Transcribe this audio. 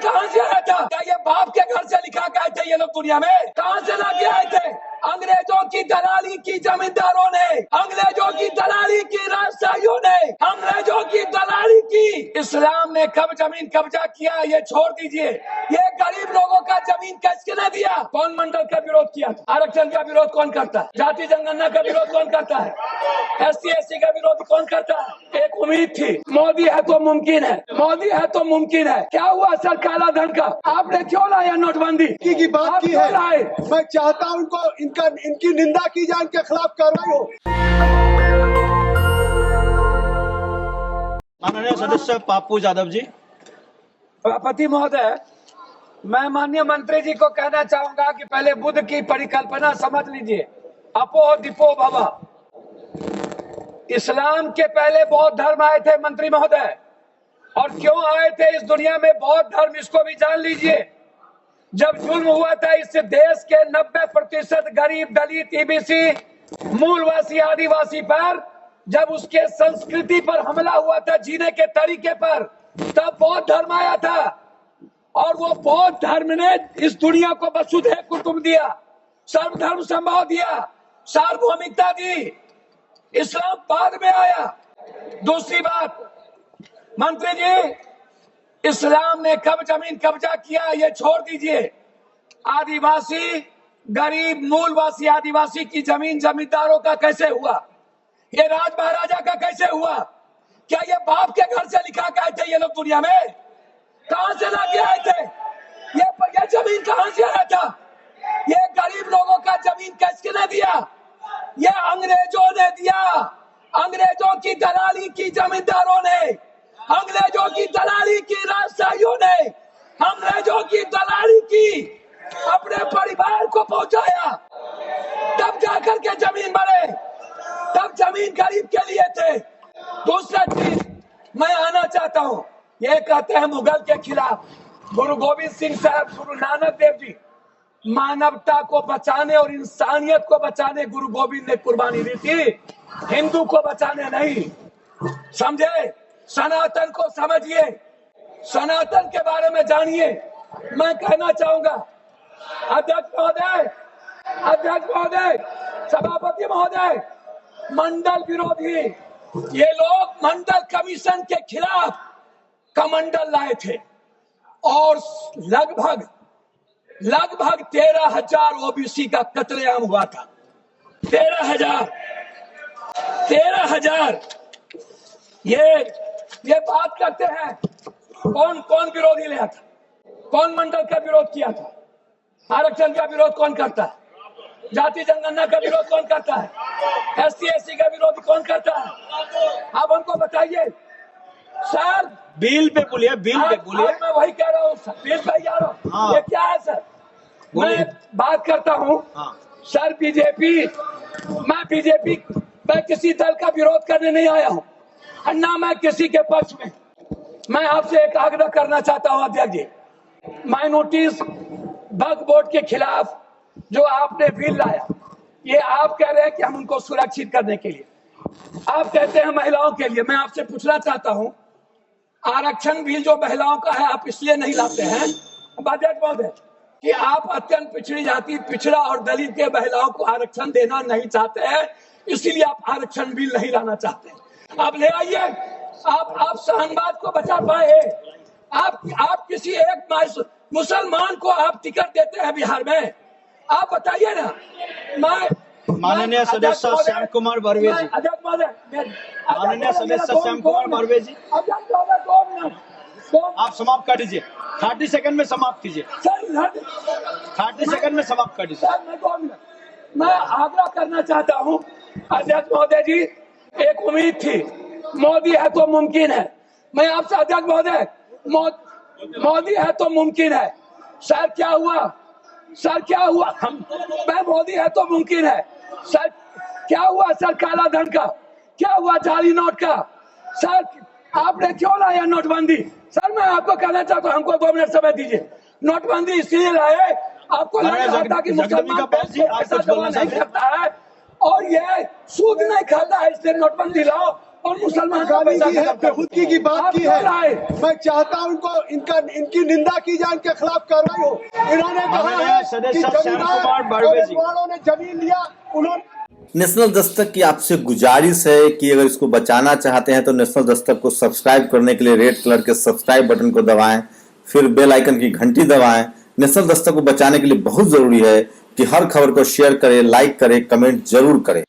कहां से आया था? क्या ये बाप के घर से लिखा के आए थे ये लोग दुनिया में? कहां से लाके आए थे? अंग्रेजों की दलाली की जमींदारों ने, अंग्रेजों की दलाली की राजशाहियों ने, अंग्रेजों की दलाली की। इस्लाम ने कब जमीन कब्जा किया ये छोड़ दीजिए, ये गरीब लोगों का जमीन किसने दिया? कौन मंडल का विरोध किया? आरक्षण का विरोध कौन करता है? जाति जनगणना का विरोध कौन करता है? SC/ST का विरोध कौन करता है? एक उम्मीद थी, मोदी है तो मुमकिन है, मोदी है तो मुमकिन है। क्या हुआ सर काला धन का? आपने क्यों लाया नोटबंदी की बात की है? मैं चाहता हूं इनकी निंदा की जाए, इनके खिलाफ कार्रवाई हो। माननीय सदस्य पप्पू यादव जी। सभापति महोदय, मैं माननीय मंत्री जी को कहना चाहूंगा कि पहले बुद्ध की परिकल्पना समझ लीजिए, अपो दीपो भव। इस्लाम के पहले बौद्ध धर्म आए थे मंत्री महोदय, और क्यों आए थे इस दुनिया में बौद्ध धर्म, इसको भी जान लीजिए। जब जुल्म हुआ था इस देश के 90% गरीब, दलित, EBC, मूलवासी, आदिवासी पर, जब उसके संस्कृति पर हमला हुआ था, जीने के तरीके पर, तब बौद्ध धर्म आया था। और वो बौद्ध धर्म ने इस दुनिया को वसुधैव कुटुंब दिया, सर्वधर्म समभाव दिया, सार्वभौमिकता दी। इस्लाम बाद में आया। दूसरी बात, मंत्री जी, इस्लाम ने कब जमीन कब्जा किया ये छोड़ दीजिए। आदिवासी, गरीब, मूलवासी आदिवासी की जमीन जमींदारों का कैसे हुआ? ये राज महाराजा का कैसे हुआ? क्या ये बाप के घर से लिखा के आए थे ये लोग दुनिया में? कहां से लाके आए थे? ये जमीन कहां से आया था? ये गरीब लोगों का जमीन किसने दिया? ये अंग्रेजों ने दिया, अंग्रेजों की दलाली की जमींदारों ने, अंग्रेजों की दलाली की राजशाहियों ने, अंग्रेजों की दलाली की अपने परिवार को पहुंचाया, तब जाकर के जमीन बने, तब जमीन गरीब के लिए थे। दूसरा चीज मैं आना चाहता हूं, ये कहते हैं मुगल के खिलाफ, गुरु गोविंद सिंह साहब, गुरु नानक देव जी, मानवता को बचाने और इंसानियत को बचाने गुरु गोविंद ने कुर्बानी दी थी, हिंदू को बचाने नहीं। समझे? सनातन को समझिए, सनातन के बारे में जानिए। मैं कहना चाहूंगा अध्यक्ष महोदय, सभापति महोदय, मंडल विरोधी ये लोग मंडल कमीशन के खिलाफ कमंडल लाए थे, और लगभग 13,000 OBC का कत्लेआम हुआ था। 13,000 ये बात करते हैं। कौन विरोधी लाया था? कौन मंडल का विरोध किया था? आरक्षण का विरोध कौन करता है? जाति जनगणना का विरोध कौन करता है? SC/ST का विरोध कौन करता है? आप हमको बताइए सर। बिल पे बोलिए, बिल पे बोलिए। मैं वही कह रहा हूँ, बिल पे जा रहा हूँ। हाँ। ये क्या है सर? मैं बात करता हूँ। हाँ। सर मैं किसी दल का विरोध करने नहीं आया हूँ, ना मैं किसी के पक्ष में। मैं आपसे एक आग्रह करना चाहता हूँ अध्यक्ष जी, माइनॉरिटीज वक्फ बोर्ड के खिलाफ जो आपने बिल लाया, ये आप कह रहे हैं कि हम उनको सुरक्षित करने के लिए, आप कहते हैं महिलाओं के लिए। मैं आपसे पूछना चाहता हूं, आरक्षण बिल जो महिलाओं का है आप इसलिए नहीं लाते हैं अध्यक्ष महोदय कि आप अत्यंत पिछड़ी जाति, पिछड़ा और दलित के महिलाओं को आरक्षण देना नहीं चाहते हैं, इसीलिए आप आरक्षण बिल नहीं लाना चाहते। आप ले आइए, आप सहनवाद को बचा पाए। आप किसी एक मुसलमान को आप टिकट देते हैं बिहार में, आप बताइए ना। माननीय सदस्य श्याम कुमार बर्वे जी, माननीय सदस्य श्याम कुमार बर्वे जी, आप समाप्त कर दीजिए। 30 सेकंड में समाप्त कीजिए। 30 सेकंड में समाप्त कर दीजिए। मैं आग्रह करना चाहता हूँ अध्यक्ष महोदय जी, एक उम्मीद थी, मोदी है तो मुमकिन है। मैं आपसे अध्यक्ष महोदय, मोदी है तो मुमकिन है। सर क्या हुआ? मैं मोदी है तो मुमकिन है। सर क्या हुआ? सर काला धन का क्या हुआ? जाली नोट का? सर आपने क्यों लाया नोटबंदी? सर मैं आपको कहना चाहता हूँ, हमको 2 मिनट समय दीजिए। नोटबंदी इसलिए लाए, आपको लग रहा था कि मुसलमान पैसा जमा नहीं करता है और ये सूद नहीं खाता है, इसलिए नोटबंदी लाओ और मुसलमान का गाली पैसा की है, खत्म कर बेखुदगी की बात आप की क्यों है। लाए? मैं चाहता हूं इनकी निंदा की जाए, इनके खिलाफ कार्रवाई हो। इन्होंने कहा माननीय है सदस्य कि श्याम जमींदार कुमार और बर्वे जी। अगुवाड़ों ने जमीन लिया, उन्होंने नेशनल दस्तक की आपसे गुजारिश है कि अगर इसको बचाना चाहते हैं तो नेशनल दस्तक को सब्सक्राइब करने के लिए रेड कलर के सब्सक्राइब बटन को दबाएं, फिर बेल आइकन की घंटी दबाएं। नेशनल दस्तक को बचाने के लिए बहुत जरूरी है कि हर खबर को शेयर करें, लाइक करें, कमेंट जरूर करें।